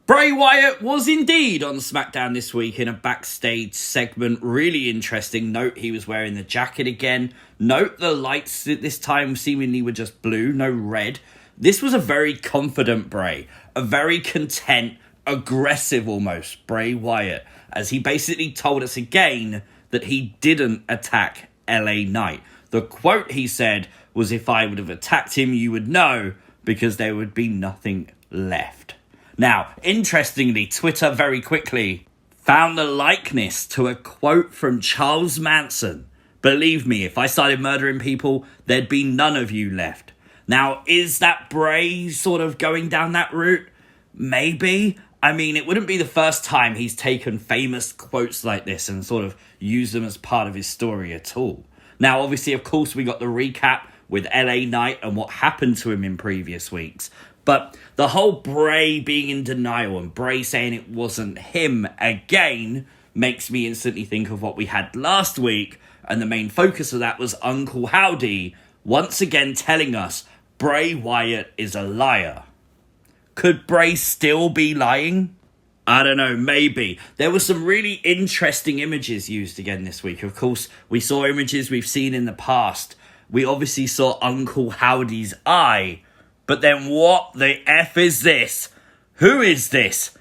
Bray Wyatt was indeed on Smackdown this week in a backstage segment. Really interesting. Note he was wearing the jacket again. Note the lights this time seemingly were just blue, no red. This was a very confident Bray. A very content, aggressive almost Bray Wyatt. As he basically told us again that he didn't attack LA Knight. The quote he said was, "If I would have attacked him, you would know, because there would be nothing left." Now, interestingly, Twitter very quickly found the likeness to a quote from Charles Manson. Believe me, if I started murdering people, there'd be none of you left. Now, is that Bray sort of going down that route? Maybe. I mean, it wouldn't be the first time he's taken famous quotes like this and sort of used them as part of his story at all. Now, obviously, of course, we got the recap with LA Knight and what happened to him in previous weeks. But the whole Bray being in denial and Bray saying it wasn't him again makes me instantly think of what we had last week. And the main focus of that was Uncle Howdy once again telling us Bray Wyatt is a liar. Could Bray still be lying? I don't know, maybe. There were some really interesting images used again this week. Of course, we saw images we've seen in the past. We obviously saw Uncle Howdy's eye. But then what the F is this? Who is this?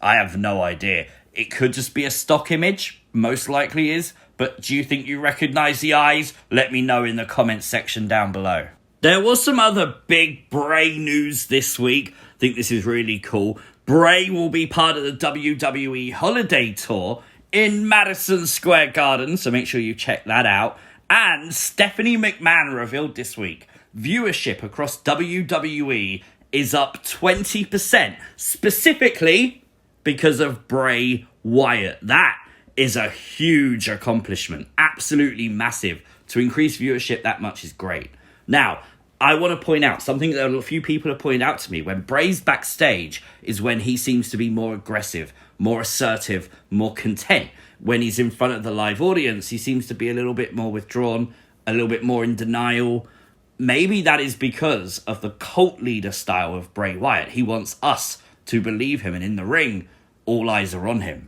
I have no idea. It could just be a stock image. Most likely is. But do you think you recognise the eyes? Let me know in the comments section down below. There was some other big Bray news this week. I think this is really cool. Bray will be part of the WWE Holiday Tour in Madison Square Garden. So make sure you check that out. And Stephanie McMahon revealed this week viewership across WWE is up 20%, specifically because of Bray Wyatt. That is a huge accomplishment, absolutely massive. To increase viewership that much is great. Now, I want to point out something that a few people have pointed out to me. When Bray's backstage is when he seems to be more aggressive, more assertive, more content. When he's in front of the live audience, he seems to be a little bit more withdrawn, a little bit more in denial. Maybe that is because of the cult leader style of Bray Wyatt. He wants us to believe him, and in the ring, all eyes are on him.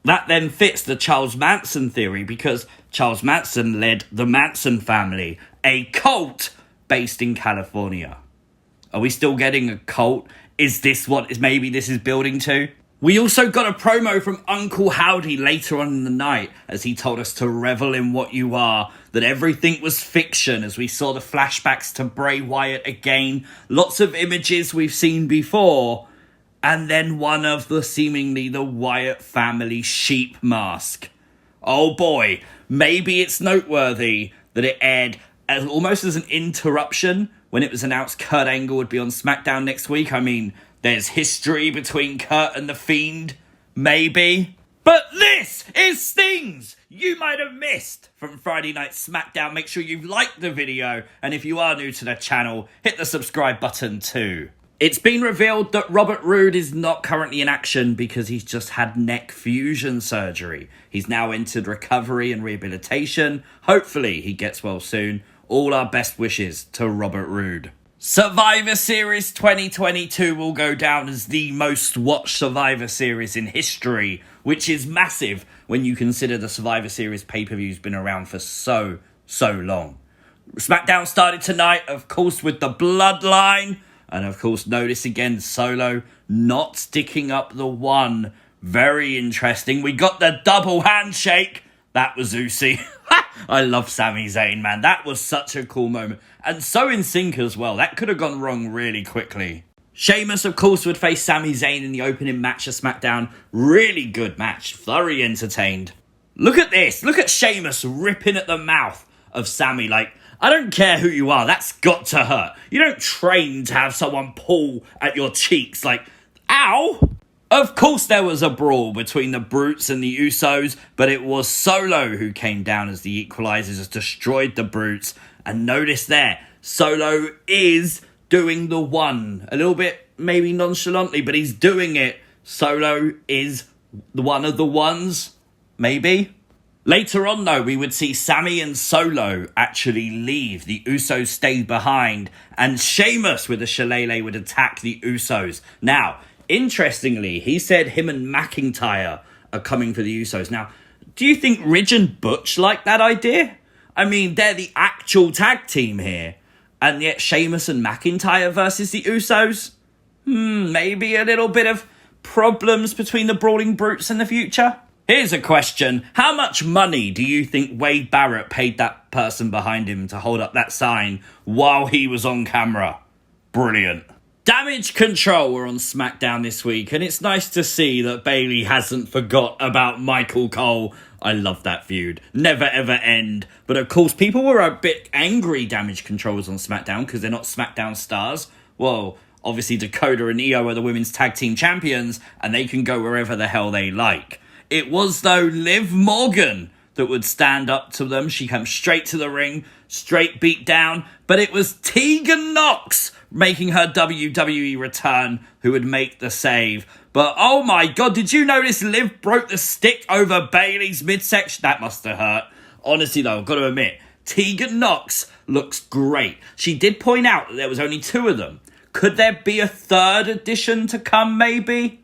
That then fits the Charles Manson theory, because Charles Manson led the Manson family, a cult based in California. Are we still getting a cult? Is this what maybe this is building to? We also got a promo from Uncle Howdy later on in the night as he told us to revel in what you are, that everything was fiction, as we saw the flashbacks to Bray Wyatt again, lots of images we've seen before, and then one of the seemingly the Wyatt family sheep mask. Oh boy, maybe it's noteworthy that it aired almost as an interruption when it was announced Kurt Angle would be on SmackDown next week. I mean, there's history between Kurt and The Fiend, maybe. But this is things you might have missed from Friday Night SmackDown. Make sure you've liked the video, and if you are new to the channel, hit the subscribe button too. It's been revealed that Robert Roode is not currently in action because he's just had neck fusion surgery. He's now entered recovery and rehabilitation. Hopefully he gets well soon. All our best wishes to Robert Roode. Survivor Series 2022 will go down as the most watched Survivor Series in history, which is massive when you consider the Survivor Series pay-per-view's been around for so long. SmackDown started tonight, of course, with the Bloodline, and of course, notice again, Solo not sticking up the one. Very interesting. We got the double handshake. That was Uzi. I love Sami Zayn, man. That was such a cool moment. And so in sync as well. That could have gone wrong really quickly. Sheamus, of course, would face Sami Zayn in the opening match of SmackDown. Really good match. Very entertained. Look at this. Look at Sheamus ripping at the mouth of Sami. Like, I don't care who you are. That's got to hurt. You don't train to have someone pull at your cheeks. Like, ow! Of course there was a brawl between the Brutes and the Usos, but it was Solo who came down as the equalizers, destroyed the Brutes. And notice there, Solo is doing the one. A little bit maybe nonchalantly, but he's doing it. Solo is one of the ones, maybe. Later on, though, we would see Sami and Solo actually leave. The Usos stayed behind, and Sheamus with a shillelagh would attack the Usos. Now, Interestingly, he said him and McIntyre are coming for the Usos. Now, do you think Ridge and Butch like that idea? I mean, they're the actual tag team here. And yet Sheamus and McIntyre versus the Usos? Maybe a little bit of problems between the Brawling Brutes in the future? Here's a question. How much money do you think Wade Barrett paid that person behind him to hold up that sign while he was on camera? Brilliant. Damage Control were on SmackDown this week, and it's nice to see that Bayley hasn't forgot about Michael Cole. I love that feud. Never ever end. But of course, people were a bit angry Damage Control was on SmackDown because they're not SmackDown stars. Well, obviously Dakota and Io are the women's tag team champions, and they can go wherever the hell they like. It was, though, Liv Morgan that would stand up to them. She came straight to the ring, straight beat down. But it was Tegan Nox making her WWE return who would make the save. But oh my god, did you notice Liv broke the stick over Bayley's midsection? That must have hurt. Honestly though, I've got to admit, Tegan Nox looks great. She did point out that there was only 2 of them. Could there be a 3rd edition to come maybe?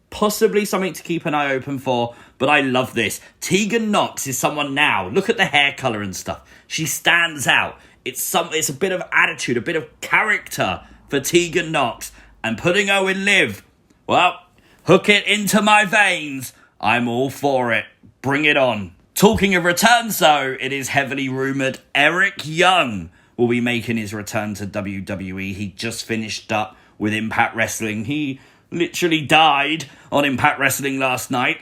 Possibly something to keep an eye open for, but I love this. Tegan Nox is someone now. Look at the hair colour and stuff. She stands out. It's a bit of attitude, a bit of character for Tegan Nox. And putting her with Liv, well, hook it into my veins. I'm all for it. Bring it on. Talking of returns though, it is heavily rumoured Eric Young will be making his return to WWE. He just finished up with Impact Wrestling. He literally died on Impact Wrestling last night.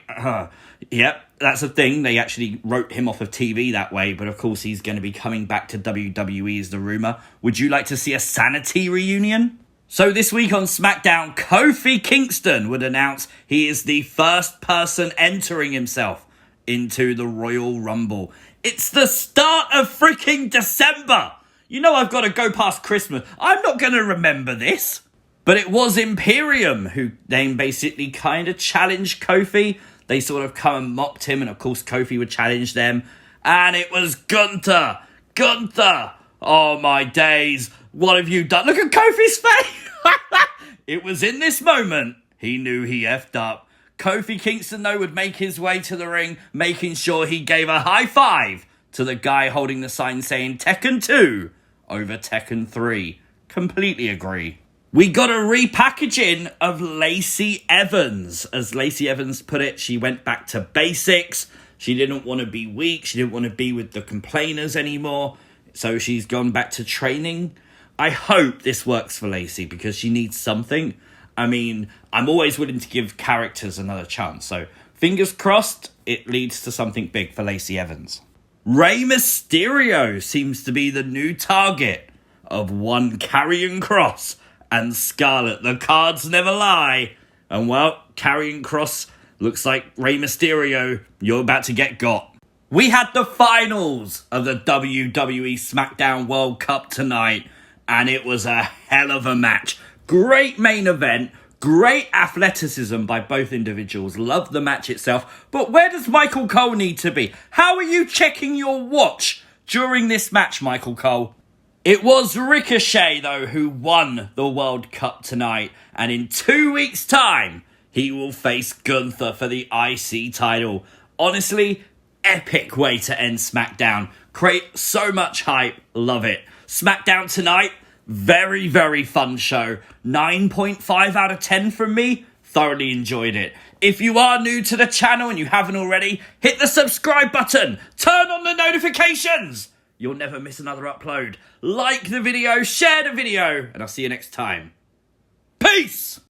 Yep, that's a thing. They actually wrote him off of TV that way, but of course he's going to be coming back to WWE is the rumour. Would you like to see a Sanity reunion? So this week on SmackDown, Kofi Kingston would announce he is the first person entering himself into the Royal Rumble. It's the start of freaking December! You know I've got to go past Christmas. I'm not going to remember this. But it was Imperium who then basically kind of challenged Kofi. They sort of come and mocked him, and of course Kofi would challenge them. And it was Gunther! Gunther! Oh my days, what have you done? Look at Kofi's face! It was in this moment he knew he effed up. Kofi Kingston, though, would make his way to the ring, making sure he gave a high five to the guy holding the sign saying Tekken 2 over Tekken 3. Completely agree. We got a repackaging of Lacey Evans. As Lacey Evans put it, she went back to basics. She didn't want to be weak. She didn't want to be with the complainers anymore. So she's gone back to training. I hope this works for Lacey because she needs something. I mean, I'm always willing to give characters another chance. So fingers crossed it leads to something big for Lacey Evans. Rey Mysterio seems to be the new target of one Karrion Kross and Scarlett. The cards never lie. And well, Karrion Kross looks like Rey Mysterio. You're about to get got. We had the finals of the WWE Smackdown World Cup tonight, and it was a hell of a match. Great main event, great athleticism by both individuals. Love the match itself. But where does Michael Cole need to be? How are you checking your watch during this match, Michael Cole? It was Ricochet, though, who won the World Cup tonight. And in 2 weeks' time, he will face Gunther for the IC title. Honestly, epic way to end SmackDown. Create so much hype. Love it. SmackDown tonight, very, very fun show. 9.5 out of 10 from me. Thoroughly enjoyed it. If you are new to the channel and you haven't already, hit the subscribe button. Turn on the notifications. You'll never miss another upload. Like the video, share the video, and I'll see you next time. Peace!